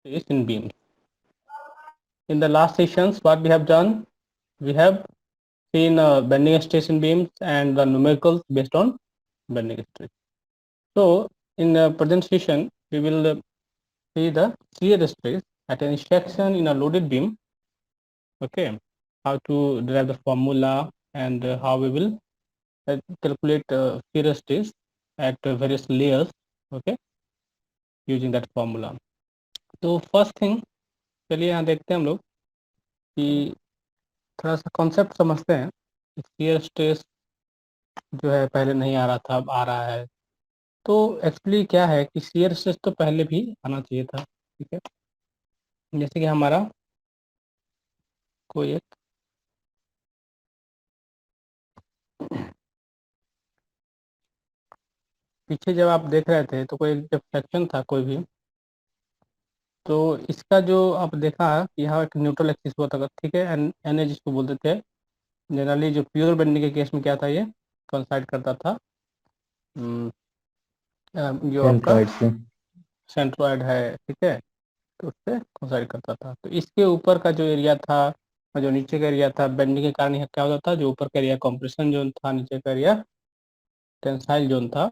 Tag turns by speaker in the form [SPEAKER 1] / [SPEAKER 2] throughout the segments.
[SPEAKER 1] stress in beams. In the last sessions, what we have done, we have seen bending stress in beams and the numericals based on bending stress. So, in the present session, we will see the shear stress at any section in a loaded beam. Okay, how to derive the formula and how we will calculate shear stress at various layers. Okay, using that formula. तो first thing चलिए यहाँ देखते हैं हम लोग कि थोड़ा सा कॉन्सेप्ट समझते हैं। शियर स्ट्रेस जो है पहले नहीं आ रहा था, अब आ रहा है। तो एक्चुअली क्या है कि शियर स्ट्रेस तो पहले भी आना चाहिए था, ठीक है। जैसे कि हमारा कोई एक पीछे जब आप देख रहे थे तो कोई जब सेक्शन था कोई भी, तो इसका जो आप देखा कि यहाँ एक न्यूट्रल एक्सिस हुआ था, ठीक है, एन ए जिसको बोलते थे। जनरली जो प्योर बेंडिंग के केस में क्या था, ये कंसाइड करता था जो आपका
[SPEAKER 2] सेंट्रॉइड से।
[SPEAKER 1] सेंट्रॉइड है, ठीक है, तो उससे कंसाइड करता था। तो इसके ऊपर का जो एरिया था और जो नीचे का एरिया था, बेंडिंग के कारण यह क्या होता था, जो ऊपर का एरिया कंप्रेशन जोन था, नीचे का एरिया टेंसाइल जोन था।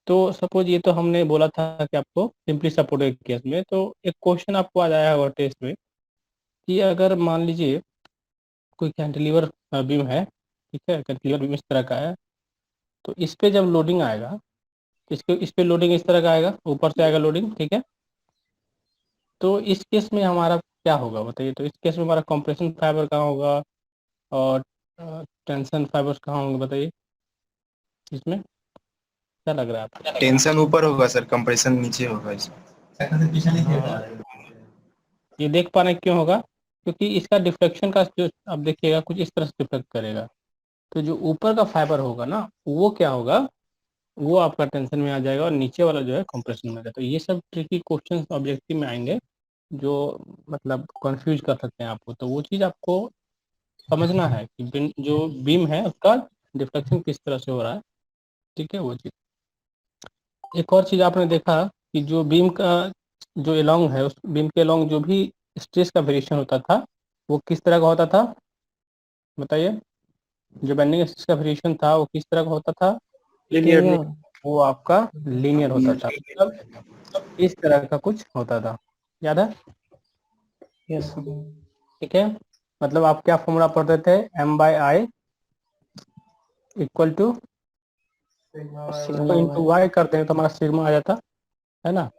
[SPEAKER 1] तो सपोज ये तो हमने बोला था कि आपको सिंपली सपोर्ट के केस में, तो एक क्वेश्चन आपको आ जाया होगा टेस्ट में कि अगर मान लीजिए कोई कैंटिलीवर बीम है, ठीक है, कैंटिलीवर बीम इस तरह का है, तो इस पे जब लोडिंग आएगा, इस पे लोडिंग इस तरह का आएगा, ऊपर से आएगा लोडिंग, ठीक है। तो इस केस में हमारा क्या होगा बताइए। तो इस केस में हमारा कंप्रेशन फाइबर कहाँ होगा और टेंशन फाइबर्स कहाँ होंगे बताइए, इसमें क्या लग रहा है आपको।
[SPEAKER 3] टेंशन ऊपर होगा सर, कंप्रेशन नीचे होगा इसमें।
[SPEAKER 1] हाँ, ये देख पा रहे हैं क्यों होगा, क्योंकि इसका डिफ्लेक्शन का जो आप देखिएगा कुछ इस तरह से डिफ्लेक्ट करेगा। तो जो ऊपर का फाइबर होगा ना, वो क्या होगा, वो आपका टेंशन में आ जाएगा और नीचे वाला जो है कंप्रेशन में आ जाएगा। तो ये सब ट्रिकी क्वेश्चन ऑब्जेक्टिव में आएंगे जो मतलब कंफ्यूज कर सकते हैं आपको। तो वो चीज़ आपको समझना है कि जो बीम है उसका डिफ्लेक्शन किस तरह से हो रहा है, ठीक है, वो चीज़। एक और चीज़ आपने देखा कि जो बीम का जो एलोंग है, उस बीम के एलोंग जो भी स्ट्रेस का वेरिएशन होता था, वो किस तरह का होता था बताइए। जो बेंडिंग स्ट्रेस का वेरिएशन था वो किस तरह का होता था,
[SPEAKER 2] लीनियर।
[SPEAKER 1] वो आपका लीनियर होता था, मतलब इस तरह का कुछ होता था, याद है,
[SPEAKER 2] यस।
[SPEAKER 1] ठीक है। मतलब आप क्या फॉर्मूला पढ़ते थे, m/i equal to
[SPEAKER 2] sigma
[SPEAKER 1] into Y करते हैं तो हमारा सिग्मा आ जाता है ना।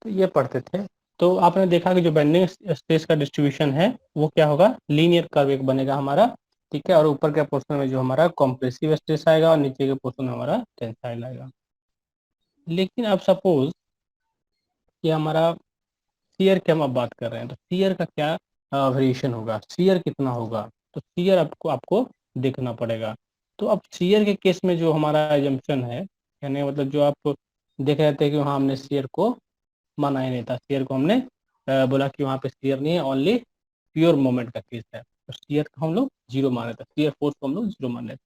[SPEAKER 1] तो ये पढ़ते थे। तो आपने देखा कि जो बेंडिंग स्ट्रेस का डिस्ट्रीब्यूशन है वो क्या होगा, लीनियर कर्व एक बनेगा हमारा, ठीक है। और ऊपर के पोर्शन में जो हमारा कॉम्प्रेसिव स्ट्रेस आएगा और नीचे के पोर्शन में हमारा टेंसाइल आएगा। लेकिन अब सपोज कि हमारा शियर की हम अब बात कर रहे हैं, तो शियर का क्या वेरिएशन होगा, शियर कितना होगा, तो शियर आपको आपको देखना पड़ेगा। तो अब शियर के केस में जो हमारा एजम्पशन है, यानी मतलब जो आप देख रहे थे कि वहाँ हमने शियर को माना ही नहीं था, शियर को हमने बोला कि वहाँ पे शियर नहीं है, ओनली प्योर मोमेंट का केस है, तो शियर को हम लोग जीरो माने थे, शियर फोर्स को हम लोग जीरो माने थे।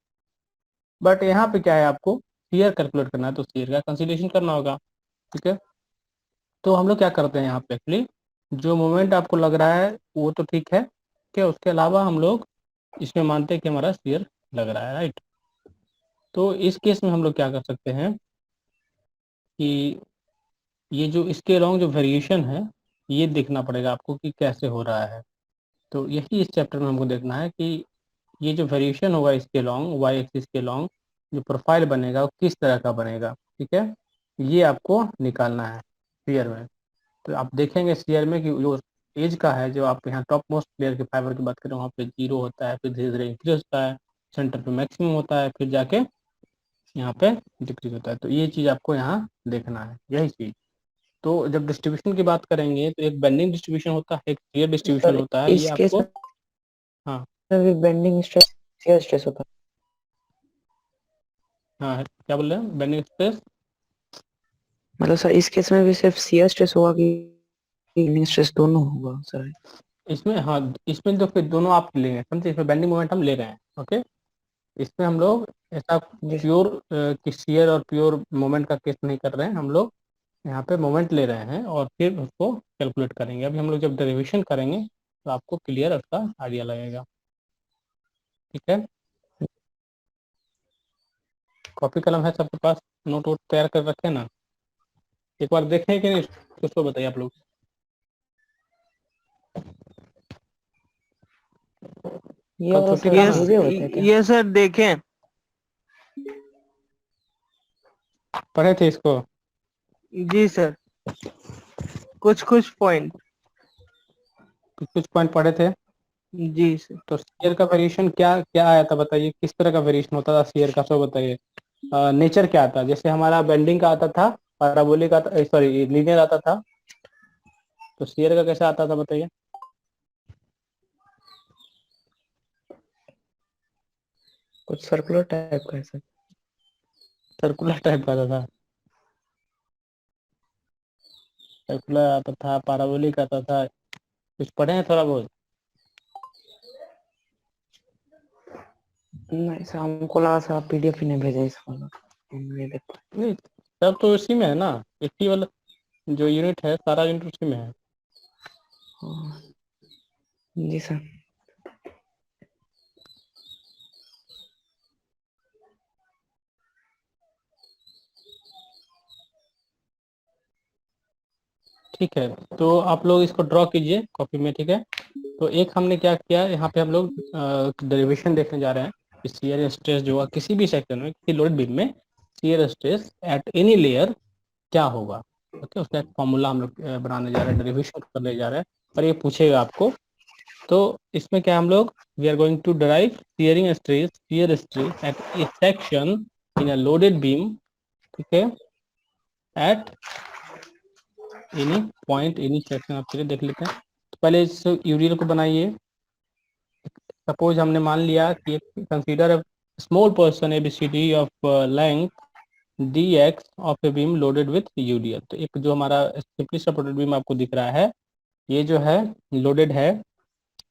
[SPEAKER 1] बट यहाँ पे क्या है, आपको शियर कैलकुलेट करना है तो शियर का कंसिडरेशन करना होगा, ठीक है। तो हम लोग क्या करते हैं यहाँ पे, एक्चुअली जो मोमेंट आपको लग रहा है वो तो ठीक है, क्या उसके अलावा हम लोग इसमें मानते हैं कि हमारा शियर लग रहा है, राइट। तो इस केस में हम लोग क्या कर सकते हैं कि ये जो इसके अलोंग जो वेरिएशन है ये देखना पड़ेगा आपको कि कैसे हो रहा है। तो यही इस चैप्टर में हमको देखना है कि ये जो वेरिएशन होगा इसके लॉन्ग वाई एक्सिस के लॉन्ग जो प्रोफाइल बनेगा वो किस तरह का बनेगा, ठीक है, ये आपको निकालना है स्फीयर में। तो आप देखेंगे स्फीयर में कि जो एज का है, जो आप यहाँ टॉप मोस्ट लेयर के फाइबर की बात करें वहाँ पे जीरो होता है, फिर धीरे धीरे इंक्रीज होता है, सेंटर पे मैक्सिमम होता है, फिर जाके यहाँ पे डिक्रीज होता है। तो ये चीज़ आपको यहाँ देखना है, यही चीज़। तो जब डिस्ट्रीब्यूशन की बात करेंगे तो एक बेंडिंग डिस्ट्रीब्यूशन होता है, एक शियर डिस्ट्रीब्यूशन
[SPEAKER 2] सर
[SPEAKER 1] होता है, ये
[SPEAKER 2] इस केस
[SPEAKER 1] आपको।
[SPEAKER 2] में
[SPEAKER 1] हाँ
[SPEAKER 2] भी बेंडिंग स्ट्रेस शियर स्ट्रेस होता
[SPEAKER 1] हाँ, क्या बोल रहे हैं, बेंडिंग स्ट्रेस।
[SPEAKER 2] है। मतलब सर इस केस में भी सिर्फ शियर स्ट्रेस होगा कि बेंडिंग स्ट्रेस दोनों होगा सर।
[SPEAKER 1] इसमें हाँ, इसमें तो फिर दोनों आप लेंगे, समझे, इसमें बेंडिंग मोमेंट हम ले रहे हैं, ओके। इसमें हम लोग ऐसा
[SPEAKER 2] जी
[SPEAKER 1] प्योर कि शियर और प्योर मोमेंट का केस नहीं कर रहे हैं हम लोग। यहाँ पे मोमेंट ले रहे हैं और फिर उसको कैलकुलेट करेंगे। अभी हम लोग जब डेरिवेशन करेंगे तो आपको क्लियर उसका आइडिया लगेगा। ठीक है, कॉपी कलम है सबके पास, नोट वोट तैयार कर रखे ना? एक बार देखें कि नहीं, उसको बताइए आप लोग।
[SPEAKER 2] ये
[SPEAKER 1] कल
[SPEAKER 2] वाला
[SPEAKER 1] छुट्टी
[SPEAKER 2] सर
[SPEAKER 1] था ना?
[SPEAKER 2] भेजे हुए थे क्या?
[SPEAKER 4] ये सर देखें।
[SPEAKER 1] पढ़े थे इसको?
[SPEAKER 4] जी सर, कुछ कुछ पॉइंट।
[SPEAKER 1] कुछ कुछ पॉइंट पढ़े थे।
[SPEAKER 4] जी सर।
[SPEAKER 1] तो शेयर का वेरिएशन क्या क्या आया था बताइए, किस तरह का वेरिएशन होता था शेयर का, सो बताइए। नेचर क्या आता, जैसे हमारा बेंडिंग का आता था, पैराबोलिक आता, सॉरी लीनियर आता था, तो शेयर का कैसा आता था बताइए।
[SPEAKER 2] कुछ सर्कुलर टाइप का है सर।
[SPEAKER 1] सर्कुलर टाइप का आता था, सर्कुलर आता था, पैराबोलिक आता था। कुछ पढ़े हैं थोड़ा बहुत?
[SPEAKER 2] नहीं सर, हमको लगा सर आप पीडीएफ ही नहीं भेजे इस वाला, हम नहीं देख पाए।
[SPEAKER 1] नहीं, सब तो उसी में है ना, 80 वाला जो यूनिट है सारा यूनिट उसी में है।
[SPEAKER 2] हाँ, जी सर।
[SPEAKER 1] ठीक है, तो आप लोग इसको ड्रॉ कीजिए कॉपी में। ठीक है, तो एक हमने क्या किया, यहाँ पे हम लोग डेरिवेशन देखने जा रहे हैं कि शियर स्ट्रेस जो है किसी भी सेक्शन में, किसी लोडेड बीम में shear stress at any layer क्या होगा। ओके, उसका एक फॉर्मूला हम लोग बनाने जा रहे हैं, डेरिवेशन करने जा रहे हैं, और ये पूछेगा आपको। तो इसमें क्या हम लोग, we are going to derive shearing stress, shear stress at a section in a loaded beam, ठीक है, at any point any section. आप चलिए देख लेते हैं। तो पहले इस यूरियल को बनाइए। सपोज हमने मान लिया कि consider a small portion ABCD of length dx of a beam loaded with UDL. तो एक जो हमारा सिंपली सपोर्टेड बीम आपको दिख रहा है, ये जो है लोडेड है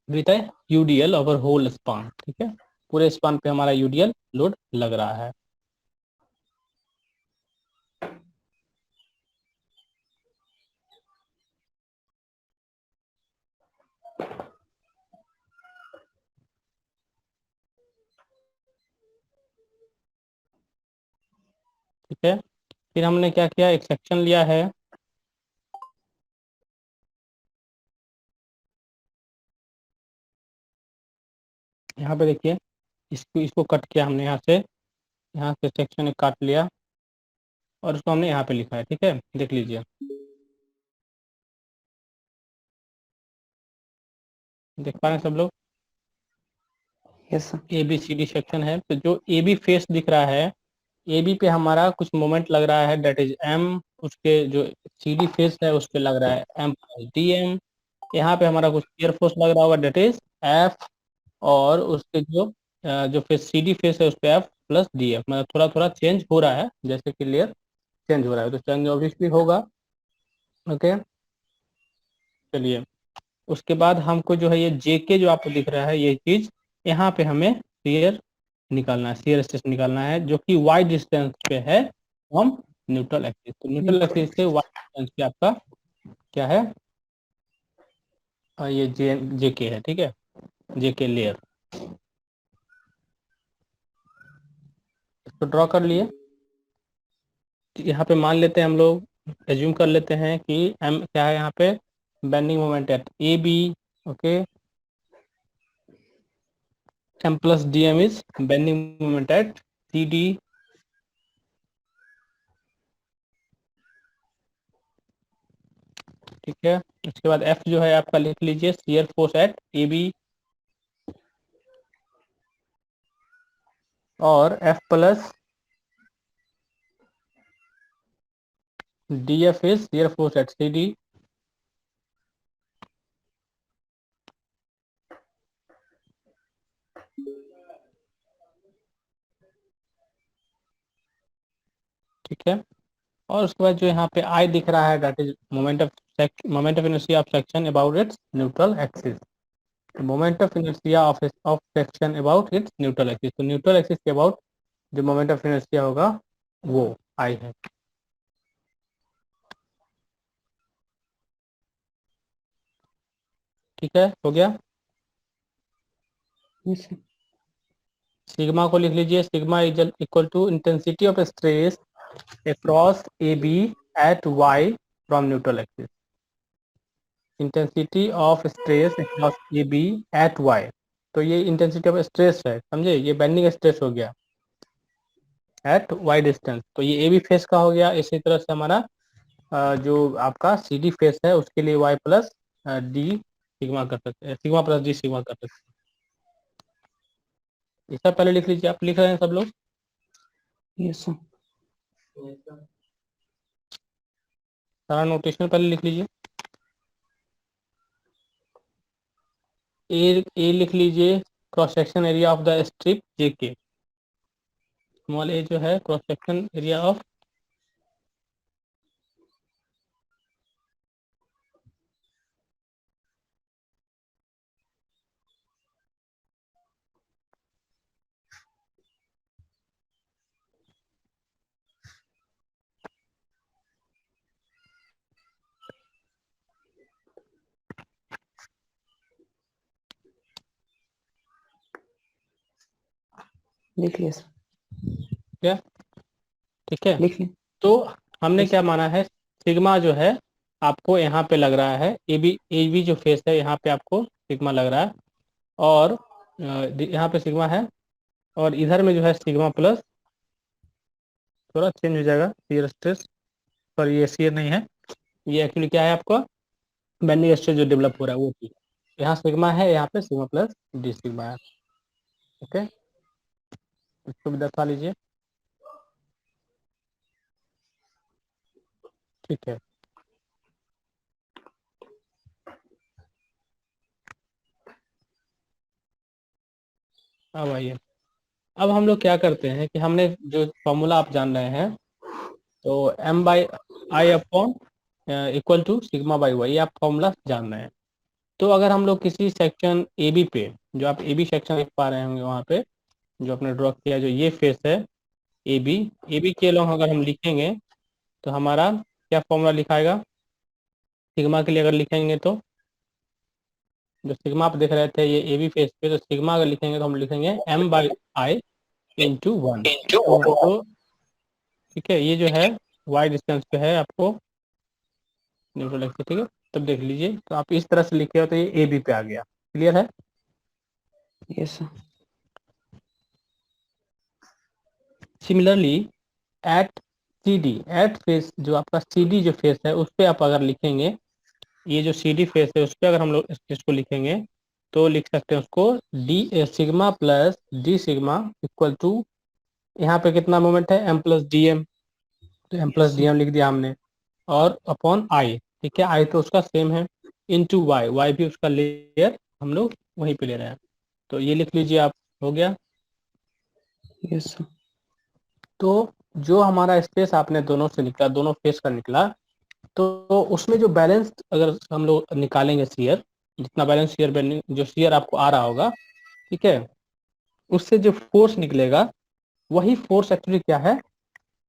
[SPEAKER 1] विथ है यूडीएल ओवर होल स्पान। ठीक है, पूरे स्पान पे हमारा यूडीएल लोड लग रहा है। ठीक है, फिर हमने क्या किया, एक सेक्शन लिया है, यहाँ पे देखिए, इसको इसको कट किया हमने, यहाँ से सेक्शन एक काट लिया और उसको हमने यहाँ पे लिखा है। ठीक है, देख लीजिए, देख पा रहे हैं सब लोग?
[SPEAKER 2] Yes sir.
[SPEAKER 1] ABCD सेक्शन है, तो जो AB फेस दिख रहा है, AB पे हमारा कुछ मोमेंट लग रहा है, डेट इज M। उसके जो CD फेस है उस पे लग रहा है M+DM। यहाँ पे हमारा कुछ शियर फोर्स लग रहा होगा, डेट इज F। और उसके जो फेस CD फेस है उस पे F+DF, मतलब थोड़ा थोड़ा चेंज हो रहा है, जैसे कि लेयर चेंज हो रहा है तो चेंज ऑब्वियसली होगा। ओके, चलिए, उसके बाद हमको जो है ये JK जो आपको दिख रहा है, ये चीज यहाँ पे हमें शियर निकालना है, शियर स्ट्रेस निकालना है, जो कि वाई डिस्टेंस पे है फ्रॉम न्यूट्रल एक्सिस। तो न्यूट्रल एक्सिस से वाई डिस्टेंस पे आपका क्या है, ये JK है। ठीक है, JK लेयर, इसको ड्रॉ कर लिए। यहाँ पे मान लेते हैं हम लोग, एज्यूम कर लेते हैं कि M क्या है यहाँ पे, bending moment at AB। Okay, M+DM is bending moment at CD। ठीक है, उसके बाद F जो है आपका लिख लीजिए, शियर फोर्स एट AB, और F+DF is shear force eight CD। ठीक है, और उसके बाद जो यहाँ पे I दिख रहा है, that is moment of inertia of section about it's neutral axis. Moment of inertia of section about it's neutral axis, तो न्यूट्रल एक्सिस के अबाउट जो मोमेंट ऑफ इनर्शिया होगा वो I है। ठीक है, हो गया।
[SPEAKER 2] Yes sir.
[SPEAKER 1] सिग्मा को लिख लीजिए, sigma is equal to intensity of stress across A B at Y from neutral axis. Intensity of stress across A B at Y, तो ये इंटेंसिटी ऑफ स्ट्रेस है, समझे, ये बेंडिंग स्ट्रेस हो गया एट वाई डिस्टेंस। तो ये A B face का हो गया। इसी तरह से हमारा जो आपका सी डी फेस है उसके लिए वाई प्लस डी सिग्मा कर सकते हैं, सिग्मा प्लस डी सिग्मा कर सकते हैं। ये सब पहले लिख लीजिए, आप लिख रहे हैं सब लोग।
[SPEAKER 2] Yes sir.
[SPEAKER 1] सारा नोटेशन पहले लिख लीजिए। ए लिख लीजिए cross section area of the strip J K. Small ए जो है क्रॉस सेक्शन एरिया ऑफ
[SPEAKER 2] लिख लिया सर।
[SPEAKER 1] क्या, ठीक है।
[SPEAKER 2] लिख लिया।
[SPEAKER 1] तो हमने
[SPEAKER 2] Yes.
[SPEAKER 1] क्या माना है, सिग्मा जो है आपको यहाँ पे लग रहा है, ए बी जो फेस है यहाँ पे आपको सिग्मा लग रहा है, और यहाँ पे सिग्मा है, और इधर में जो है सिग्मा प्लस, थोड़ा चेंज हो जाएगा शियर स्ट्रेस, पर ये शियर नहीं है, ये एक्चुअली क्या है आपका बेंडिंग स्ट्रेस जो डेवलप हो रहा है वो चीज। यहाँ सिग्मा है, यहाँ पे सिग्मा प्लस डी सिग्मा है। ओके, इसको भी दर्शा लीजिए, ठीक है। अब आइए, अब हम लोग क्या करते हैं कि हमने जो फॉर्मूला आप जान रहे हैं, तो m by I upon equal to sigma by Y, आप फॉर्मूला जान रहे हैं। तो अगर हम लोग किसी सेक्शन ए बी पे, जो आप ए बी सेक्शन देख पा रहे होंगे वहाँ पे जो आपने ड्रॉ किया, जो ये फेस है ए बी के लॉन्ग अगर हम लिखेंगे तो हमारा क्या फॉर्मूला लिखाएगा, सिग्मा के लिए अगर लिखेंगे तो जो सिग्मा आप देख रहे थे ये ए बी फेस पे, तो सिग्मा अगर लिखेंगे तो हम लिखेंगे m by I into one. तो ठीक है, ये जो है वाई डिस्टेंस पे है आपको न्यूट्रल एक्सिस, ठीक है। तब देख लीजिए, तो आप इस तरह से लिखे हो तो ये ए बी पे आ गया, क्लियर है।
[SPEAKER 2] Yes sir.
[SPEAKER 1] Similarly at C D, at face जो आपका सी डी जो फेस है उस पर आप अगर लिखेंगे, ये जो सी डी फेस है उस पर अगर हम लोग इस चीज को लिखेंगे तो लिख सकते हैं उसको D sigma plus D sigma equal to, यहाँ पे कितना मोमेंट है m प्लस डी एम, तो m प्लस डी एम लिख दिया हमने, और अपॉन आई, ठीक है, आई तो उसका सेम है, इनटू वाई, वाई भी उसका लेयर हम लोग वहीं पे ले रहे हैं, तो ये लिख लीजिए आप, हो गया।
[SPEAKER 2] Yes sir.
[SPEAKER 1] तो जो हमारा स्पेस आपने दोनों से निकला, दोनों फेस का निकला, तो उसमें जो बैलेंस अगर हम लोग निकालेंगे शियर, जितना बैलेंस शियर बेंडिंग जो शियर आपको आ रहा होगा, ठीक है, उससे जो फोर्स निकलेगा वही फोर्स एक्चुअली क्या है,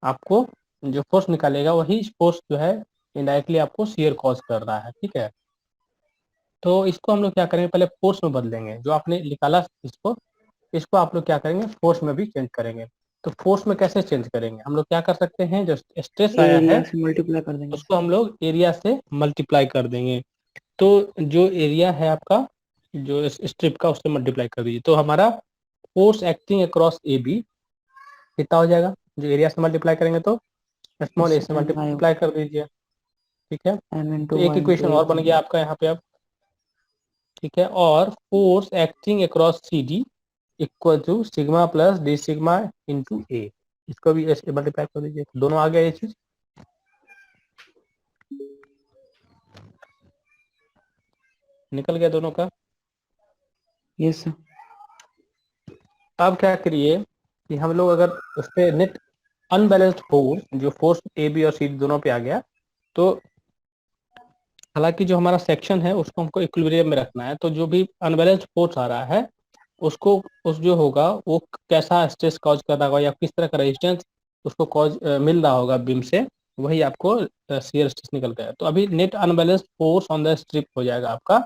[SPEAKER 1] आपको जो फोर्स निकालेगा वही फोर्स जो है इनडायरेक्टली आपको शियर कॉज कर रहा है, ठीक है। तो इसको हम लोग क्या करेंगे, पहले फोर्स में बदलेंगे, जो आपने निकाला इसको आप लोग क्या करेंगे, फोर्स में भी चेंज करेंगे। तो फोर्स में कैसे चेंज करेंगे, हम लोग क्या कर सकते हैं, जो स्ट्रेस आया है
[SPEAKER 2] एरिया से मल्टीप्लाई कर देंगे।
[SPEAKER 1] उसको हम लोग एरिया से मल्टीप्लाई कर देंगे। तो जो एरिया है आपका जो स्ट्रिप का उससे मल्टीप्लाई कर दीजिए, तो हमारा force acting across A B कितना हो जाएगा, जो एरिया से मल्टीप्लाई करेंगे तो स्मॉल ए से मल्टीप्लाई कर दीजिए, ठीक है। तो एक इक्वेशन और बन गया आपका यहाँ पे अब, ठीक है। और force acting across C D equal to sigma plus D sigma into A, इसको भी ऐसे मल्टीप्लाई कर दीजिए, दोनों आ गया ये चीज, निकल गया दोनों का।
[SPEAKER 2] Yes sir.
[SPEAKER 1] अब क्या करिए कि हम लोग अगर उस पर नेट अनबैलेंस्ड फोर्स, जो फोर्स ए बी और सी दोनों पे आ गया, तो हालांकि जो हमारा सेक्शन है उसको हमको इक्विलिब्रियम में रखना है, तो जो भी अनबैलेंस्ड फोर्स आ रहा है उसको उस जो होगा वो कैसा स्ट्रेस कॉज कर रहा होगा या किस तरह का रेजिस्टेंस उसको कॉज मिल रहा होगा बीम से, वही आपको शियर स्ट्रेस निकल गया। तो अभी net unbalanced force on the strip हो जाएगा आपका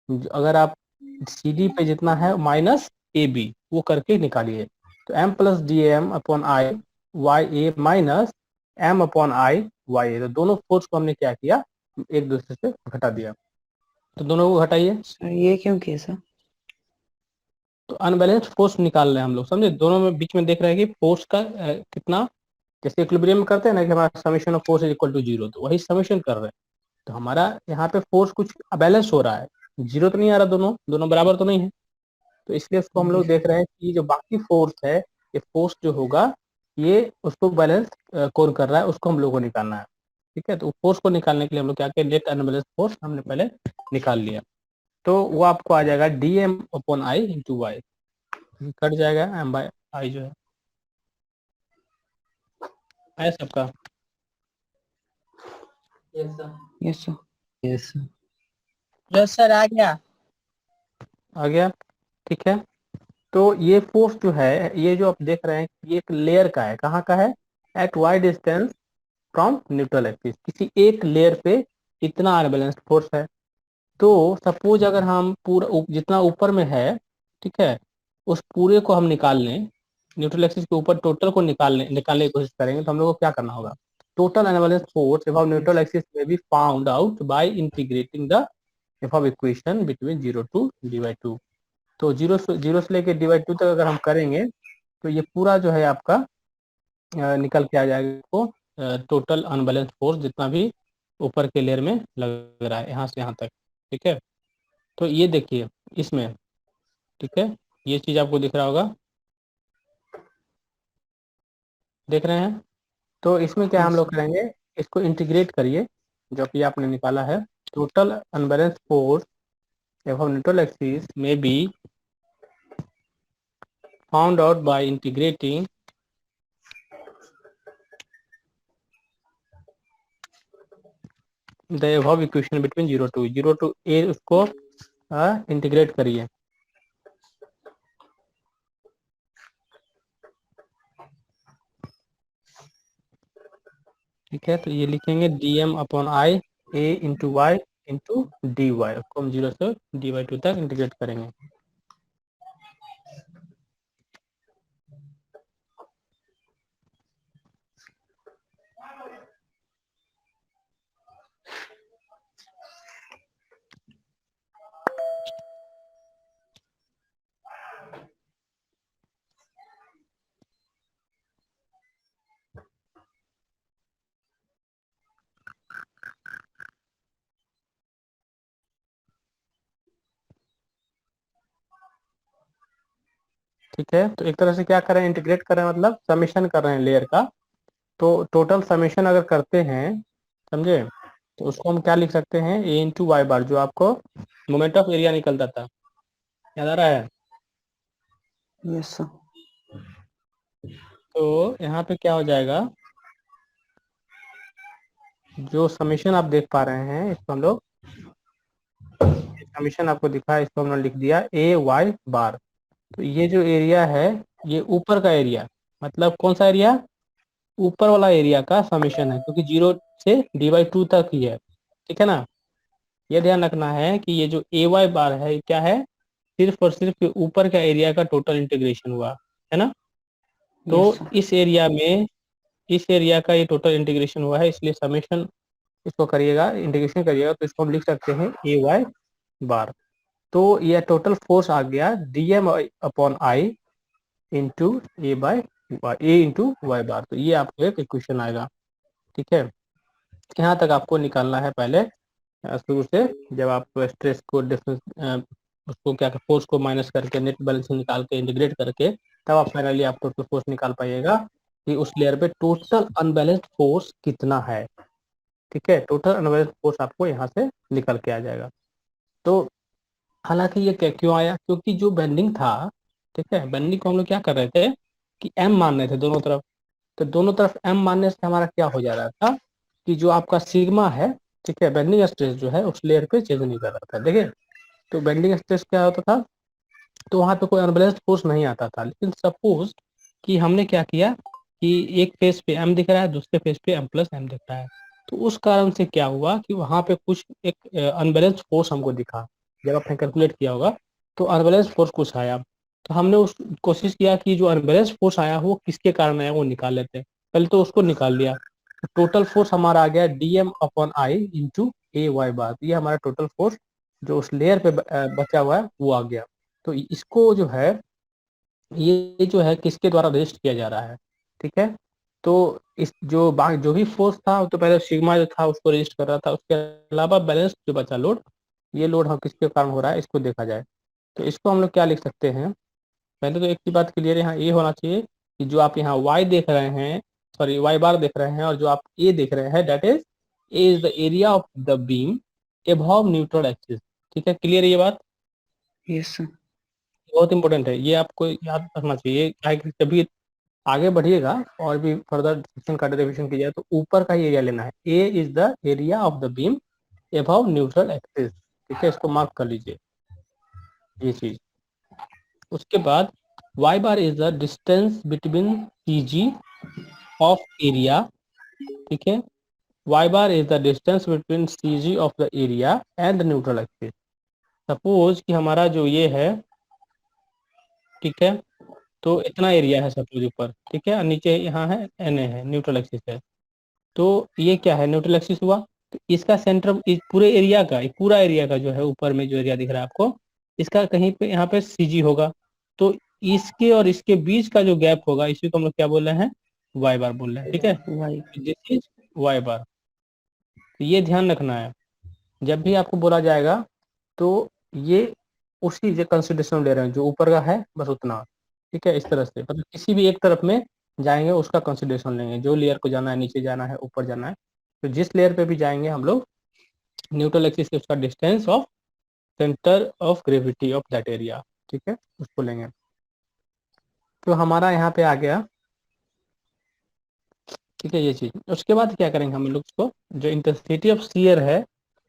[SPEAKER 1] अगर आप CD पे जितना है माइनस AB वो करके निकालिए। तो M plus DM upon I Y A minus M upon I Y A, तो दोनों फोर्स को हमने क्या किया, एक दूसरे से घटा दिया। तो दोनों को घटाइए,
[SPEAKER 2] सर ये क्यों किया सर?
[SPEAKER 1] तो अनबैलेंस्ड फोर्स निकाल रहे हैं हम लोग, समझे। दोनों में बीच में देख रहे हैं कि फोर्स का कितना, जैसे इक्विलिब्रियम में करते हैं ना कि हमारा summation of force is equal to 0, तो वही समेशन कर रहे हैं। तो हमारा यहाँ पे फोर्स कुछ बैलेंस हो रहा है, 0 तो नहीं आ रहा, दोनों दोनों बराबर तो नहीं है। तो इसलिए उसको हम लोग देख रहे हैं कि जो बाकी फोर्स है, ये फोर्स जो होगा ये उसको बैलेंस कौन कर रहा है, उसको हम लोग को निकालना है। ठीक है, तो फोर्स को निकालने के लिए हम लोग क्या किया, नेट अनबैलेंस फोर्स हमने पहले निकाल लिया। तो वो आपको आ जाएगा DM upon I into Y, cut जाएगा M बाय आई जो है। आया सबका?
[SPEAKER 2] Yes sir.
[SPEAKER 3] Yes
[SPEAKER 4] yes sir आ गया।
[SPEAKER 1] आ गया, ठीक है। तो ये फोर्स जो है, ये जो आप देख रहे हैं, ये एक लेयर का है। कहाँ का है? At Y distance from neutral axis, किसी एक लेयर पे इतना अनबैलेंस्ड फोर्स है। तो सपोज अगर हम पूरा जितना ऊपर में है, ठीक है, उस पूरे को हम निकाल लें, न्यूट्रल एक्सिस के ऊपर टोटल को निकालने की कोशिश करेंगे, तो हम लोग को क्या करना होगा, total unbalanced force above neutral axis में be found out by integrating the above equation between 0 to dy2। तो जीरो से लेके dy2 तक अगर हम करेंगे तो ये पूरा जो है आपका निकल के आ जाएगा को टोटल अनबैलेंस फोर्स जितना भी ऊपर के लेयर में लग रहा है, यहाँ से यहाँ तक। ठीक है, तो ये देखिए इसमें, ठीक है, ये चीज आपको दिख रहा होगा, देख रहे हैं। तो इसमें क्या हम लोग करेंगे, इसको इंटीग्रेट करिए, जो कि आपने निकाला है, total unbalance force above neutral axis may be found out by integrating the above equation between 0 to a, उसको इंटीग्रेट करिए। ठीक है, तो ये लिखेंगे DM upon I A into Y into D Y, उसको हम 0 से dy2 तक इंटीग्रेट करेंगे। ठीक है, तो एक तरह से क्या कर रहे हैं, इंटीग्रेट कर रहे हैं, मतलब समेशन कर रहे हैं लेयर का। तो टोटल समेशन अगर करते हैं, समझे, तो उसको हम क्या लिख सकते हैं, ए इंटू वाई बार, जो आपको मोमेंट ऑफ एरिया निकलता था, याद आ रहा है।
[SPEAKER 2] Yes sir.
[SPEAKER 1] तो यहाँ पे क्या हो जाएगा, जो समेशन आप देख पा रहे हैं, इसको हम लोग, समेशन आपको दिखा है, इसको हमने लिख दिया ए वाई बार। तो ये जो एरिया है, ये ऊपर का एरिया, मतलब कौन सा एरिया, ऊपर वाला एरिया का समेशन है, क्योंकि 0 से dy2 तक ही है। ठीक है ना, ये ध्यान रखना है कि ये जो ए वाई बार है, ये क्या है, सिर्फ और सिर्फ ऊपर का एरिया का टोटल इंटीग्रेशन हुआ है ना। तो
[SPEAKER 2] यस सर।
[SPEAKER 1] इस एरिया में, इस एरिया का ये टोटल इंटीग्रेशन हुआ है, इसलिए समेशन इसको करिएगा, इंटीग्रेशन करिएगा, तो इसको हम लिख सकते हैं ए वाई बार। तो यह टोटल फोर्स आ गया DM upon I into A by A into Y bar. तो ये आपको एक इक्वेशन आएगा। ठीक है, यहाँ तक आपको निकालना है पहले शुरू से, जब आप स्ट्रेस को डिफरेंस उसको क्या, फोर्स को माइनस करके नेट बैलेंस निकाल के इंटीग्रेट करके, तब आप फाइनली आप टोटल फोर्स निकाल पाइएगा कि उस लेयर पे टोटल अनबैलेंस्ड फोर्स कितना है। ठीक है, टोटल अनबैलेंस्ड फोर्स आपको यहाँ से निकल के आ जाएगा। तो हालांकि ये क्यों आया, क्योंकि जो बेंडिंग था, ठीक है, बेंडिंग को हम लोग क्या कर रहे थे कि M मान रहे थे दोनों तरफ। तो दोनों तरफ M मानने से हमारा क्या हो जा रहा था कि जो आपका सिग्मा है, ठीक है, बेंडिंग स्ट्रेस जो है उस लेयर पे चेंज नहीं कर रहा था। देखिए, तो बेंडिंग स्ट्रेस क्या होता था, तो वहाँ पे कोई अनबैलेंस्ड फोर्स नहीं आता था। लेकिन सपोज कि हमने क्या किया कि एक फेस पे M दिख रहा है, दूसरे फेस पे M प्लस M दिख रहा है, तो उस कारण से क्या हुआ कि वहाँ पे कुछ एक अनबैलेंस्ड फोर्स हमको दिखा। जब आपने कैलकुलेट किया होगा तो अनबैलेंस फोर्स कुछ आया, तो हमने उस कोशिश किया कि जो अनबैलेंस फोर्स आया वो किसके कारण आया वो निकाल लेते हैं। पहले तो उसको निकाल लिया, तो टोटल फोर्स हमारा आ गया DM upon I into A Y bar, ये हमारा टोटल फोर्स जो उस लेयर पे बचा हुआ है वो आ गया। तो इसको जो है ये जो है किसके द्वारा रेजिस्ट किया जा रहा है, ठीक है। तो इस जो भी फोर्स था तो पहले सिग्मा जो था उसको रेजिस्ट कर रहा था, उसके अलावा बैलेंस जो बचा लोड, ये लोड हम किसके कारण हो रहा है इसको देखा जाए। तो इसको हम लोग क्या लिख सकते हैं, पहले तो एक ही बात क्लियर यहाँ ये होना चाहिए कि जो आप यहाँ y देख रहे हैं, सॉरी y बार देख रहे हैं, और जो आप a देख रहे हैं that is a is the area of the beam above neutral axis, ठीक है। क्लियर ये बात,
[SPEAKER 2] यस सर।
[SPEAKER 1] बहुत इंपॉर्टेंट है, ये आपको याद रखना चाहिए। कभी आगे बढ़िएगा और भी फर्दर सेक्शन का डेरिवेशन कीजिए तो ऊपर का ही एरिया लेना है, a is the area of the beam above neutral axis, ठीक है। इसको मार्क कर लीजिए ये चीज। उसके बाद y bar is the distance between CG of area, ठीक है। y bar is the distance between CG of the area and the neutral axis. Suppose कि हमारा जो ये है, ठीक है, तो इतना एरिया है सपोज ऊपर, ठीक है, और नीचे यहाँ है NA है, न्यूट्रल एक्सिस है। तो ये क्या है, न्यूट्रल एक्सिस हुआ। तो इसका सेंटर इस पूरे एरिया का, पूरा एरिया का जो है ऊपर में जो एरिया दिख रहा है आपको, इसका कहीं पे यहाँ पे CG होगा। तो इसके और इसके बीच का जो गैप होगा इसी को हम लोग क्या बोल रहे हैं, y बार बोल रहे हैं, ठीक है।
[SPEAKER 2] वाई।
[SPEAKER 1] दिस इज y बार। तो ये ध्यान रखना है, जब भी आपको बोला जाएगा तो ये उसी जो कंसिडरेशन ले रहे हैं जो ऊपर का है बस उतना, ठीक है। इस तरह से मतलब किसी भी एक तरफ में जाएंगे उसका कंसिडरेशन लेंगे, जो लेयर को जाना है, नीचे जाना है, ऊपर जाना है, तो जिस लेयर पे भी जाएंगे हम लोग न्यूट्रल एक्सिस से उसका distance of centre of gravity of that area, ठीक है, उसको लेंगे। तो हमारा यहाँ पे आ गया, ठीक है, ये चीज। उसके बाद क्या करेंगे हम लोग, उसको जो इंटेंसिटी ऑफ शियर है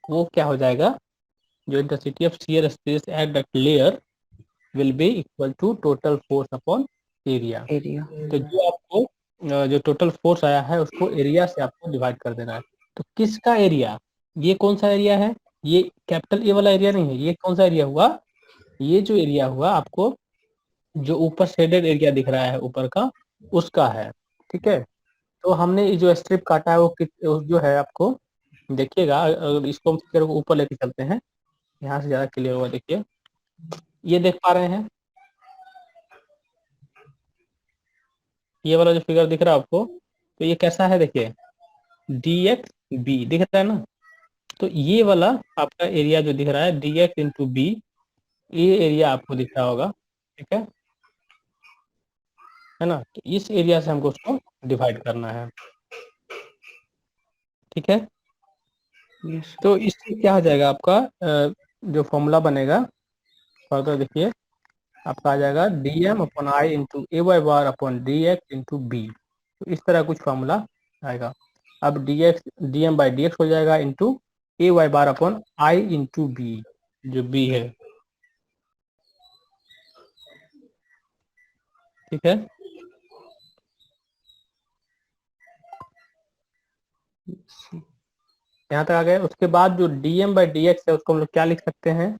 [SPEAKER 1] वो क्या हो जाएगा, जो intensity of shear stress at that layer will be equal to total force upon area.
[SPEAKER 2] Area.
[SPEAKER 1] तो जो आपको जो टोटल फोर्स आया है उसको एरिया से आपको डिवाइड कर देना है। तो किसका एरिया, ये कौन सा एरिया है, ये कैपिटल ए वाला एरिया नहीं है, ये कौन सा एरिया हुआ, ये जो एरिया हुआ आपको जो ऊपर शेडेड एरिया दिख रहा है ऊपर का, उसका है, ठीक है। तो हमने ये जो स्ट्रिप काटा है वो जो है आपको देखिएगा, अगर इसको हम फिगर को ऊपर लेके चलते हैं, यहाँ से ज्यादा क्लियर होगा। देखिए ये देख पा रहे हैं, ये वाला जो फिगर दिख रहा है आपको, तो ये कैसा है, देखिए DXB दिख रहा है ना। तो ये वाला आपका एरिया जो दिख रहा है DX इंटू बी, ये एरिया आपको दिख रहा होगा, ठीक है ना। तो इस एरिया से हमको उसको डिवाइड करना है, ठीक है।
[SPEAKER 2] यस।
[SPEAKER 1] तो इससे क्या हो जाएगा आपका जो फॉर्मूला बनेगा फर्दर देखिए, आपका आ जाएगा DM upon I into A Y bar upon DX into B. तो इस तरह कुछ फॉर्मूला आएगा। अब DM बाई DX हो जाएगा into A Y bar upon I into B, जो बी है, ठीक है। यहाँ तक आ गए। उसके बाद जो DM बाई DX है उसको हम लोग क्या लिख सकते हैं,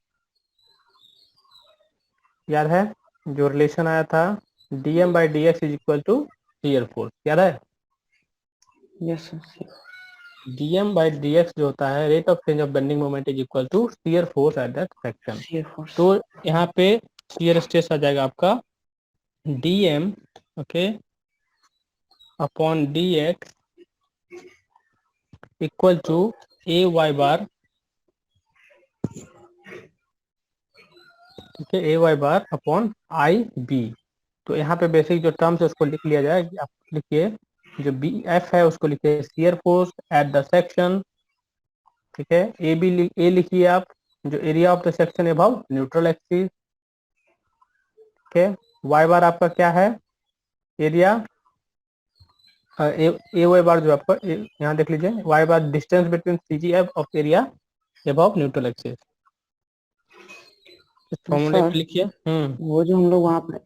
[SPEAKER 1] याद है जो रिलेशन आया था, DM by DX is equal to shear force, याद है।
[SPEAKER 2] Yes sir.
[SPEAKER 1] DM by DX जो होता है rate of change of bending moment is equal to shear force at that section.
[SPEAKER 2] Shear force.
[SPEAKER 1] तो यहाँ पे शियर स्ट्रेस आ जाएगा आपका DM, okay, upon DX equal to A Y bar, ठीक है, A Y bar upon I B. तो यहाँ पे बेसिक जो टर्म्स है उसको लिख लिया जाए। आप लिखिए जो बी एफ है उसको लिखिए shear force at the section, ठीक है। ए लिखिए आप जो area of the section above neutral axis, ठीक है। वाई बार आपका क्या है, एरिया, ए वाई बार जो आपका यहाँ देख लीजिए, Y bar distance between CG of area above neutral axis. इस फॉर्मूले
[SPEAKER 2] सर
[SPEAKER 1] पे लिखिए।
[SPEAKER 2] वो जो हम लोग वहाँ पे,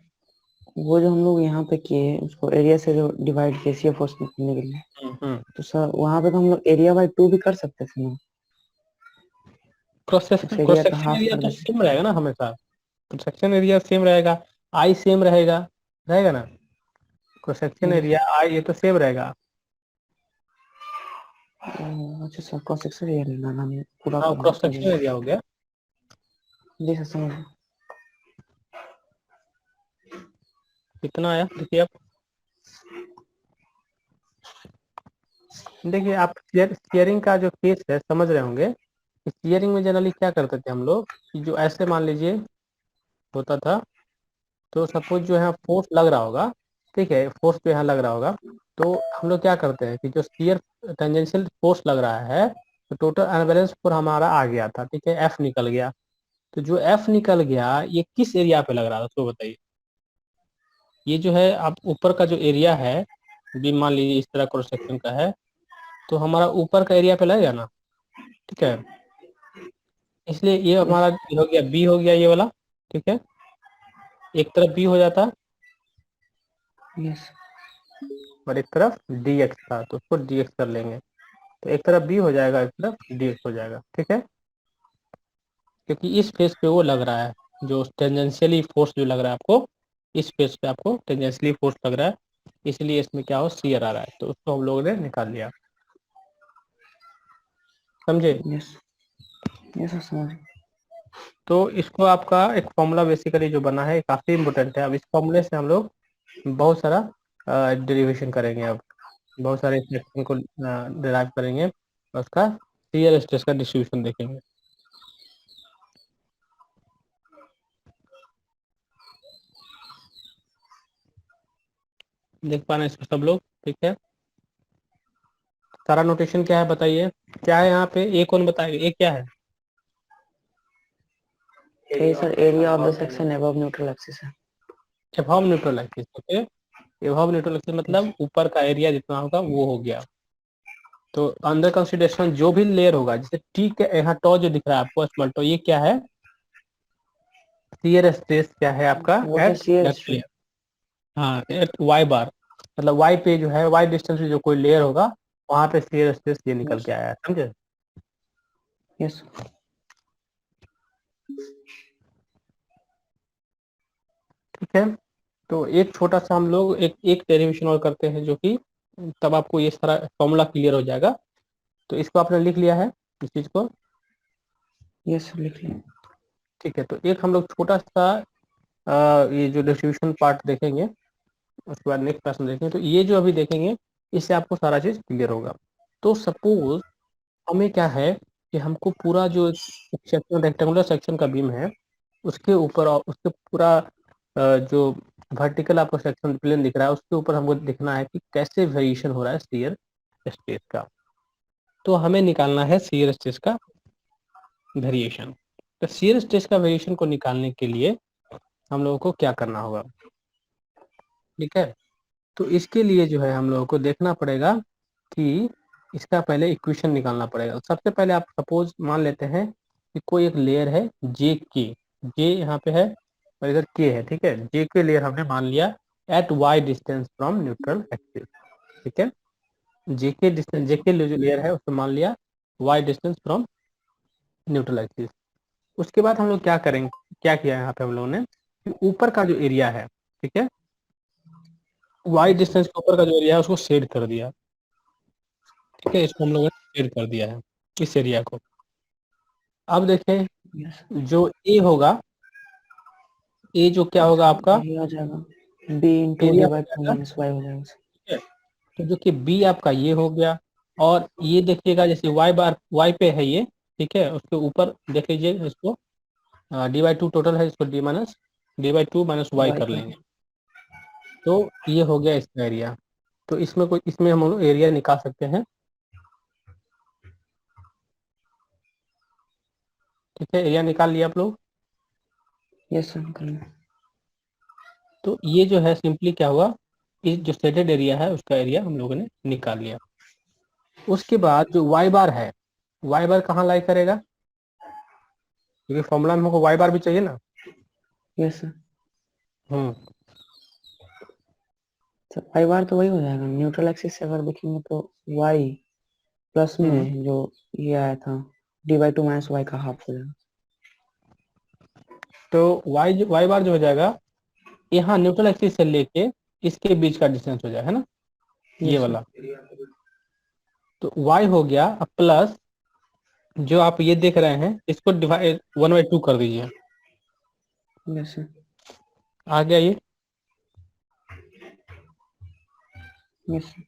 [SPEAKER 2] वो जो हम लोग यहाँ पे किए उसको एरिया से जो डिवाइड किए शियर फोर्स निकालने के लिए, तो सर वहाँ पे तो हम लोग एरिया बाय 2 भी कर सकते थे ना।
[SPEAKER 1] क्रॉस
[SPEAKER 2] कुछ एरिया का
[SPEAKER 1] सेक्शन
[SPEAKER 2] हाफ
[SPEAKER 1] एरिया
[SPEAKER 2] कर
[SPEAKER 1] तो
[SPEAKER 2] देते।
[SPEAKER 1] सेम रहेगा ना हमेशा, क्रॉस सेक्शन एरिया सेम रहेगा, आई सेम रहेगा, रहेगा ना, cross section
[SPEAKER 2] yes.
[SPEAKER 1] Area I ये तो सेम रहेगा।
[SPEAKER 2] अच्छा सर, क्रॉस सेक्शन एरिया लेना ना, हमें पूरा
[SPEAKER 1] हाँ
[SPEAKER 2] करना
[SPEAKER 1] क्रॉस
[SPEAKER 2] है तो
[SPEAKER 1] सेक्शन एरिया हो गया।
[SPEAKER 2] जी सर समझ गए।
[SPEAKER 1] कितना आया देखिए आप, देखिए आप शेयरिंग का जो केस है समझ रहे होंगे। शेयरिंग में जनरली क्या करते थे हम लोग कि जो ऐसे मान लीजिए होता था, तो सपोज जो है फोर्स लग रहा होगा, ठीक है, फोर्स जो यहाँ लग रहा होगा, तो हम लोग क्या करते हैं कि जो शियर टेंजेंशियल फोर्स लग रहा है, तो टोटल अनबैलेंस फोर्स हमारा आ गया था, ठीक है, एफ निकल गया। तो जो एफ निकल गया ये किस एरिया पे लग रहा था तो बताइए। ये जो है आप ऊपर का जो एरिया है, बीम मान लीजिए इस तरह क्रॉस सेक्शन का है, तो हमारा ऊपर का एरिया पे लगेगा ना, ठीक है, इसलिए ये हमारा ये हो गया बी हो गया ये वाला, ठीक है, एक तरफ बी हो जाता
[SPEAKER 2] यस।
[SPEAKER 1] और एक तरफ डी एक्स था, तो उसको डी एक्स कर लेंगे, तो एक तरफ बी हो जाएगा एक तरफ डी एक्स हो जाएगा, ठीक है, क्योंकि इस फेस पे वो लग रहा है, जो टेंजेंशियली फोर्स जो लग रहा है आपको, इस फेस पे आपको टेंजेंशियली फोर्स लग रहा है, इसलिए इसमें क्या हो शियर आ रहा है, तो उसको हम लोगों ने निकाल लिया, समझे।
[SPEAKER 2] यस। यस सर समझ गए।
[SPEAKER 1] तो इसको आपका एक फॉर्मूला बेसिकली जो बना है काफी इंपॉर्टेंट है, अब इस फॉर्मूले से हम लोग बहुत सारा डेरिवेशन करेंगे, अब बहुत सारे इक्वेशन को डिराइव करेंगे और उसका शियर स्ट्रेस का डिस्ट्रीब्यूशन देखेंगे। देख पा रहे हैं इसको सब लोग, ठीक है, सारा नोटेशन क्या है बताइए, क्या है यहाँ पे, ए कौन बताएगा, ए क्या है,
[SPEAKER 2] ये sir area of the section above neutral axis है।
[SPEAKER 1] Above neutral axis, okay, above neutral axis मतलब ऊपर का एरिया जितना होगा वो हो गया। तो अंडर कंसिडरेशन जो भी लेयर होगा, जैसे टी के यहाँ टॉ जो दिख रहा है आपको स्मॉल टॉ, ये क्या है, शियर स्ट्रेस क्या है आपका
[SPEAKER 2] वो है
[SPEAKER 1] at
[SPEAKER 2] shear
[SPEAKER 1] that
[SPEAKER 2] stress.
[SPEAKER 1] Layer, हाँ एट वाई बार, मतलब वाई पे जो है वाई डिस्टेंस पे जो कोई लेयर होगा वहां पे शियर स्ट्रेस ये निकल के आया है, समझे।
[SPEAKER 2] यस।
[SPEAKER 1] ठीक है, तो एक छोटा सा हम लोग एक एक डेरिवेशन और करते हैं, जो कि तब आपको ये सारा फॉर्मूला क्लियर हो जाएगा। तो इसको आपने लिख लिया है इस चीज को,
[SPEAKER 2] यस लिख लिया।
[SPEAKER 1] ठीक है, तो एक हम लोग छोटा सा ये जो डिस्ट्रीब्यूशन पार्ट देखेंगे, उसके बाद नेक्स्ट क्लास में देखेंगे, तो ये जो अभी देखेंगे इससे आपको सारा चीज क्लियर होगा। तो सपोज हमें क्या है कि हमको पूरा जो सेक्शन रेक्टेंगुलर सेक्शन का बीम है उसके ऊपर और उसके पूरा जो वर्टिकल आपको सेक्शन प्लेन दिख रहा है उसके ऊपर हमको देखना है कि कैसे वेरिएशन हो रहा है शियर स्ट्रेस का। तो हमें निकालना है शियर स्ट्रेस का वेरिएशन। तो शियर स्ट्रेस का वेरिएशन को निकालने के लिए हम लोगों को क्या करना होगा, ठीक है, तो इसके लिए जो है हम लोगों को देखना पड़ेगा कि इसका पहले इक्वेशन निकालना पड़ेगा। सबसे पहले आप सपोज मान लेते हैं कि कोई एक लेयर है जे के, जे यहाँ पे है और इधर के है, ठीक है, जे के लेयर हमने मान लिया at Y distance from neutral axis, ठीक है, जे के डिस्टेंस, जे के जो लेयर है उसको मान लिया Y distance from neutral axis. उसके बाद हम लोग क्या करेंगे, क्या किया यहाँ पे हम लोगों ने कि ऊपर का जो एरिया है, ठीक है, वाई डिस्टेंस के ऊपर का जो एरिया है उसको शेड कर दिया, ठीक है, इसको हम लोगों ने शेड कर दिया है इस एरिया को। अब देखें
[SPEAKER 2] यस।
[SPEAKER 1] जो ए होगा, ए जो क्या होगा आपका
[SPEAKER 2] ये हो जाएगा बी इंटू डी
[SPEAKER 1] एरिया हो
[SPEAKER 2] बाई टू
[SPEAKER 1] जाएगा,
[SPEAKER 2] माइनस वाई हो जाएगा।
[SPEAKER 1] ठीक है, तो जो कि बी आपका ये हो गया, और ये देखिएगा जैसे वाई बार वाई पे है ये, ठीक है, उसके ऊपर देख लीजिए इसको डी बाई टू टोटल है, इसको D by two minus Y
[SPEAKER 2] Y
[SPEAKER 1] कर
[SPEAKER 2] कर
[SPEAKER 1] लेंगे, तो ये हो गया इसका एरिया। तो इसमें कोई इसमें हम लोग एरिया निकाल सकते हैं, ठीक है, एरिया निकाल लिया आप लोग।
[SPEAKER 2] यस सर कर लें।
[SPEAKER 1] तो ये जो है सिंपली क्या हुआ, इस जो शेडेड एरिया है उसका एरिया हम लोगों ने निकाल लिया। उसके बाद जो वाई बार है, वाई बार कहाँ लाई करेगा, क्योंकि फॉर्मूला में हमको वाई बार भी चाहिए ना।
[SPEAKER 2] Yes sir.
[SPEAKER 1] Hmm,
[SPEAKER 2] sir Y bar तो वही हो जाएगा न्यूट्रल एक्सिस से अगर देखेंगे तो वाई प्लस
[SPEAKER 1] हम्म,
[SPEAKER 2] में जो ये आया था d/2 माइनस y का हाफ हो जाएगा।
[SPEAKER 1] तो y बार जो हो जाएगा यहाँ न्यूट्रल एक्सिस से लेके इसके बीच का डिस्टेंस हो जाएगा, है ना, ये
[SPEAKER 2] यस
[SPEAKER 1] वाला। तो y हो गया प्लस जो आप ये देख रहे हैं इसको डिवाइड 1/2 कर दीजिए,
[SPEAKER 2] सर, यस सर,
[SPEAKER 1] आ गया ये।
[SPEAKER 2] Yes sir.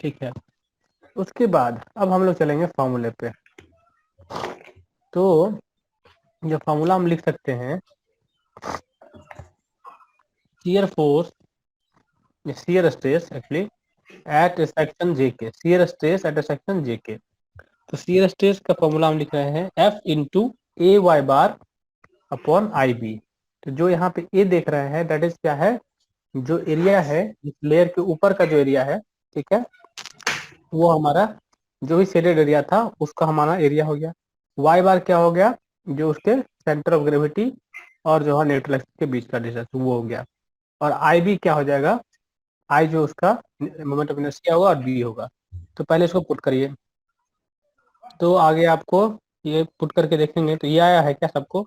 [SPEAKER 1] ठीक है, उसके बाद अब हम लोग चलेंगे फॉर्मूले पे। तो जो फॉर्मूला हम लिख सकते हैं, shear force, shear stress actually at section J K, shear stress at section J K. तो शियर स्ट्रेस का फॉर्मूला हम लिख रहे हैं F into A Y bar upon I B. तो जो यहाँ पे ए देख रहे हैं दैट इज क्या है, जो एरिया है इस लेयर के ऊपर का जो एरिया है, ठीक है, वो हमारा जो भी शेडेड एरिया था उसका हमारा एरिया हो गया। वाई बार क्या हो गया, जो उसके सेंटर ऑफ ग्रेविटी और जो है न्यूट्रल एक्सिस के बीच का डिस्टेंस वो हो गया। और आई बी क्या हो जाएगा, आई जो उसका मोमेंट ऑफ इनर्शिया होगा और बी होगा। तो पहले इसको पुट करिए, तो आगे आपको ये पुट करके देखेंगे तो ये आया है क्या, सबको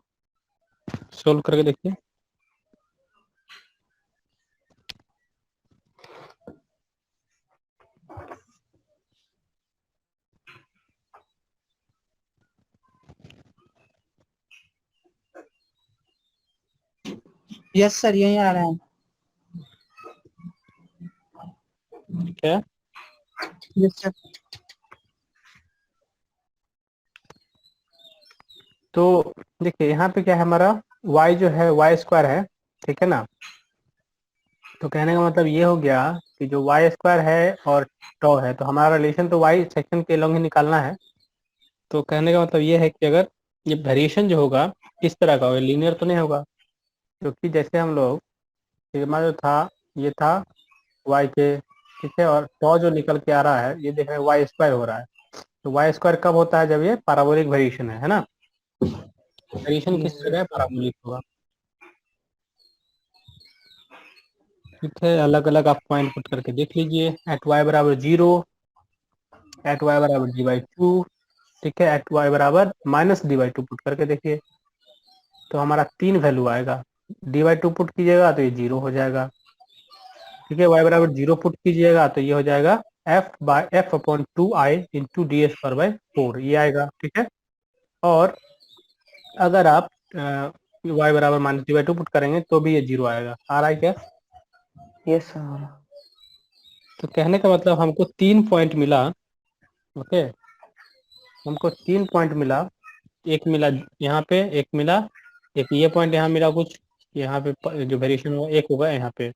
[SPEAKER 1] सोल्व करके देखिए।
[SPEAKER 4] यस सर, यही आ रहा है।
[SPEAKER 1] ठीक है,
[SPEAKER 4] यस सर।
[SPEAKER 1] तो देखिए यहाँ पे क्या है हमारा y जो है y स्क्वायर है, ठीक है ना। तो कहने का मतलब ये हो गया कि जो y स्क्वायर है और टॉ है, तो हमारा रिलेशन तो y सेक्शन के लॉन्ग ही निकालना है। तो कहने का मतलब ये है कि अगर ये वेरिएशन जो होगा किस तरह का होगा, लीनियर तो नहीं होगा, क्योंकि जैसे हम लोग सिग्मा जो था ये था y के, ठीक है, और टॉ जो निकल के आ रहा है ये देख रहे हैं y स्क्वायर हो रहा है। तो y स्क्वायर कब होता है, जब ये पैराबोलिक वेरिएशन है ना। वेरिएशन किस जगह है, पैराबोलिक होगा। ठीक है, अलग अलग आप पॉइंट पुट करके देख लीजिए। एट y बराबर 0, एट y बराबर d/2, ठीक है, एट y बराबर माइनस d/2 पुट करके देखिए तो हमारा 3 वैल्यू आएगा। d/2 पुट कीजिएगा तो ये 0 हो जाएगा, ठीक है। y बराबर 0 पुट कीजिएगा तो ये हो जाएगा f upon 2i into D square by 4, ये आएगा, ठीक है। और अगर आप y बराबर माइनस d/2 पुट करेंगे तो भी ये 0 आएगा, आ रहा है क्या।
[SPEAKER 2] Yes sir.
[SPEAKER 1] तो कहने का मतलब हमको 3 पॉइंट मिला, ओके, हमको 3 पॉइंट मिला। एक मिला यहाँ पे, एक मिला, एक ये पॉइंट यहाँ मिला कुछ, यहाँ पे जो वेरिएशन हुआ एक होगा यहाँ पे।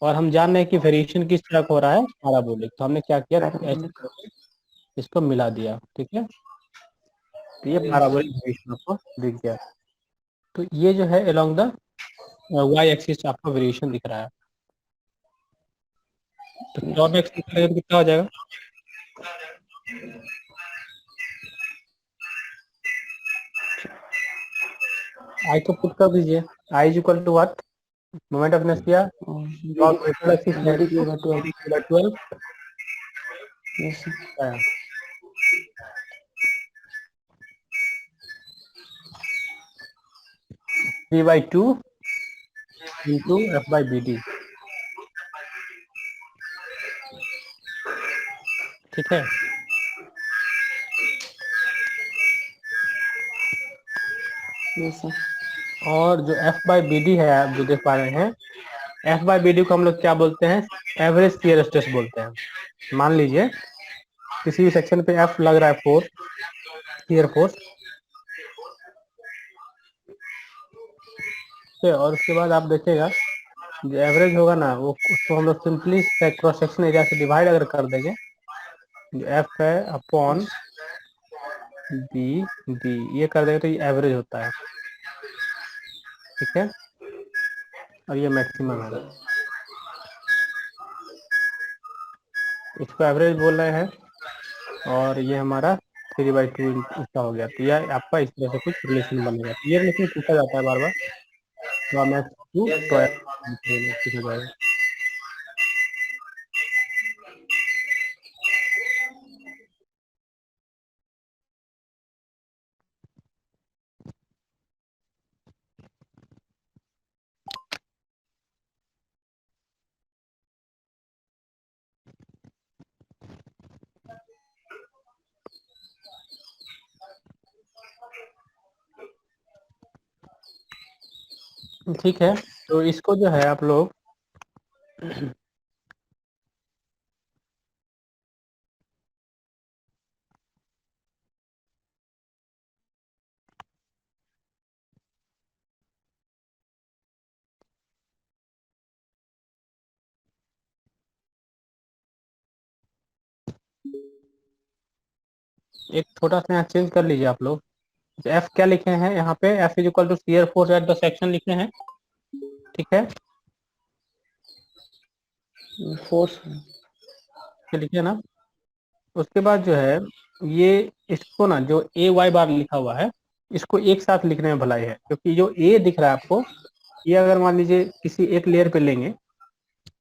[SPEAKER 1] और हम जान रहे हैं कि वेरिएशन किस तरह का हो रहा है, पैराबोलिक। तो हमने क्या किया, ऐसे
[SPEAKER 2] पैराबोलिक।
[SPEAKER 1] करके इसको मिला दिया, ठीक है। तो ये पैराबोलिक वेरिएशन आपको दिख गया। तो ये जो है अलोंग द वाई एक्सिस आपका वेरिएशन दिख रहा है। तो टॉप एक्सिस कितना हो जाएगा, आई को पुट कर दीजिए। I is equal to what, moment of inertia log neutral axis
[SPEAKER 2] BD की होगा 12।
[SPEAKER 1] 12
[SPEAKER 2] yes sir.
[SPEAKER 1] p/2 into f/bd, ठीक है।
[SPEAKER 2] Yes sir.
[SPEAKER 1] और जो f/bd है आप जो देख पा रहे हैं, f/bd को हम लोग क्या बोलते हैं, एवरेज शियर स्ट्रेस बोलते हैं। मान लीजिए किसी भी सेक्शन पे f लग रहा है, फोर्स, शियर फोर्स, और उसके बाद आप देखिएगा जो एवरेज होगा ना वो, उसको हम लोग सिंपली क्रॉस सेक्शन एरिया से डिवाइड अगर कर देंगे, जो f है अपॉन बी डी, ये कर देंगे तो ये एवरेज होता है, ठीक है। और ये मैक्सिमम है, इसको एवरेज बोल रहे हैं। और ये हमारा 3/2 इसका हो गया। तो यह आपका इस तरह से कुछ रिलेशन बनेगा। तो ये रिलेशन पूछा जाता है बार बार, तो आप मैथ टू तो पूछा जाएगा। ठीक है, तो इसको जो है आप लोग एक छोटा सा यहाँ चेंज कर लीजिए आप लोग। एफ क्या लिखे हैं यहाँ पे, F is equal to shear force at the section लिखे हैं, ठीक है,
[SPEAKER 2] फोर्स
[SPEAKER 1] ये लिखे ना। उसके बाद जो है ये इसको ना जो ए वाई बार लिखा हुआ है इसको एक साथ लिखने में भलाई है, क्योंकि जो ए दिख रहा है आपको, ये अगर मान लीजिए किसी एक लेयर पे लेंगे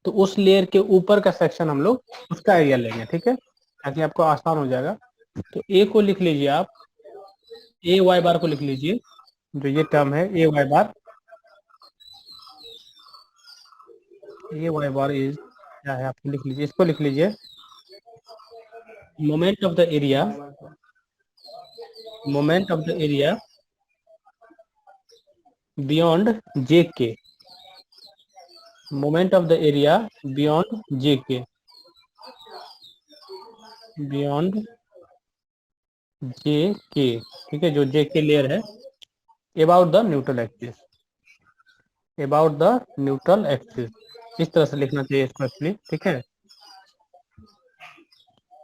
[SPEAKER 1] तो उस लेयर के ऊपर का सेक्शन हम लोग उसका एरिया लेंगे, ठीक है, ताकि आपको आसान हो जाएगा। तो ए को लिख लीजिए आप, ए वाई बार को लिख लीजिए, जो ये टर्म है A Y bar, A Y bar is क्या है आप लिख लीजिए, इसको लिख लीजिए moment of the area, moment of the area beyond J K, moment of the area beyond J K, beyond J के, ठीक है, जो जे के लेयर है, about the neutral axis, about the neutral axis, इस तरह से लिखना चाहिए इसको एक्चुअली, ठीक है।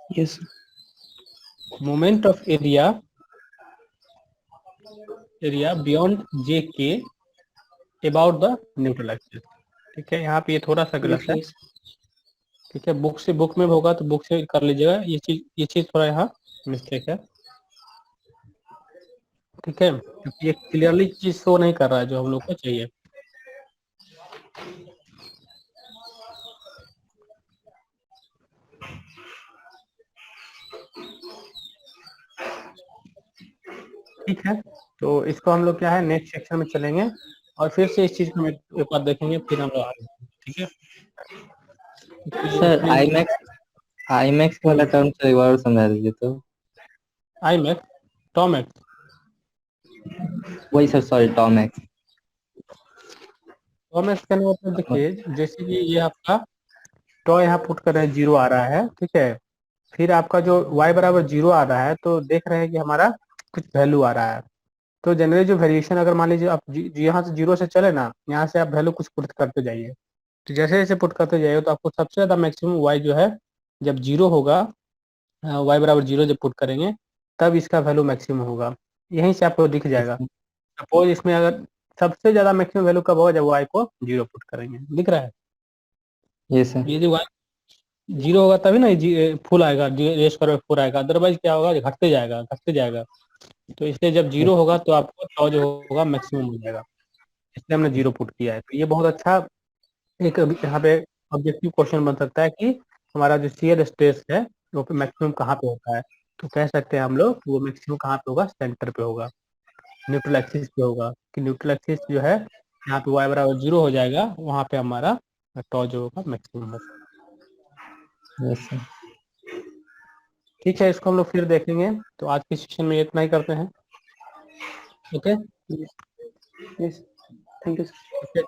[SPEAKER 2] Yes
[SPEAKER 1] moment of area, area beyond J K about the neutral axis, ठीक है। यहाँ पे ये थोड़ा सा गलत है, ठीक है, बुक से बुक में होगा तो बुक से कर लीजिएगा, ये चीज थोड़ा यहाँ मिस्टेक है, ठीक है, क्योंकि ये क्लियरली चीज शो नहीं कर रहा है जो हम लोग को चाहिए। ठीक है, तो इसको हम लोग क्या है नेक्स्ट सेक्शन में चलेंगे और फिर से इस चीज को एक बार देखेंगे, फिर हम लोग आगे, ठीक है।
[SPEAKER 5] सर आईमैक्स वाला टर्म से एक बार और समझा दीजिए तो।
[SPEAKER 1] आई मैक्स, टॉम एक्स,
[SPEAKER 5] वही sir, sorry, Tom x.
[SPEAKER 1] Tom x कहने का मतलब देखिए, जैसे कि ये आपका टॉ यहाँ पुट कर रहे हैं, जीरो आ रहा है, ठीक है, फिर आपका जो y बराबर जीरो आ रहा है तो देख रहे हैं कि हमारा कुछ वैल्यू आ रहा है। तो जनरली जो वेरिएशन अगर मान लीजिए आप यहाँ से जीरो से चले ना, यहाँ से आप वैल्यू कुछ पुट करते जाइए, तो जैसे जैसे पुट करते जाइए तो आपको सबसे ज्यादा मैक्सिमम y जो है जब जीरो होगा, y बराबर जीरो जब पुट करेंगे तब इसका वैल्यू मैक्सिमम होगा, यहीं से आपको दिख जाएगा। सपोज इसमें अगर सबसे ज्यादा मैक्सिमम वैल्यू कब होगा, जब y को जीरो पुट करेंगे, दिख रहा है।
[SPEAKER 5] ये सर।
[SPEAKER 1] ये जो y जीरो होगा तभी ना फुल आएगा, रेस पर फोर आएगा, अदरवाइज क्या होगा, घटते जाएगा घटते जाएगा। तो इसलिए जब जीरो होगा तो आपको टॉ जो होगा मैक्सिमम हो जाएगा, इसलिए हमने जीरो पुट किया है। तो ये बहुत अच्छा एक यहाँ पे ऑब्जेक्टिव क्वेश्चन बन सकता है कि हमारा जो शियर स्ट्रेस है वो मैक्सिमम कहाँ पे होता है। तो कह सकते हैं हम लोग वो मैक्सिमम कहाँ पे होगा, सेंटर पे होगा, न्यूट्रल एक्सिस पे होगा, कि न्यूट्रल एक्सिस जो है यहाँ पे y बराबर जीरो हो जाएगा, वहाँ पे हमारा टॉ जो होगा मैक्सिमम होगा।
[SPEAKER 5] Yes sir.
[SPEAKER 1] ठीक है, इसको हम लोग फिर देखेंगे। तो आज के सेशन में इतना ही करते हैं, okay.
[SPEAKER 2] Yes thank you sir.
[SPEAKER 1] Okay.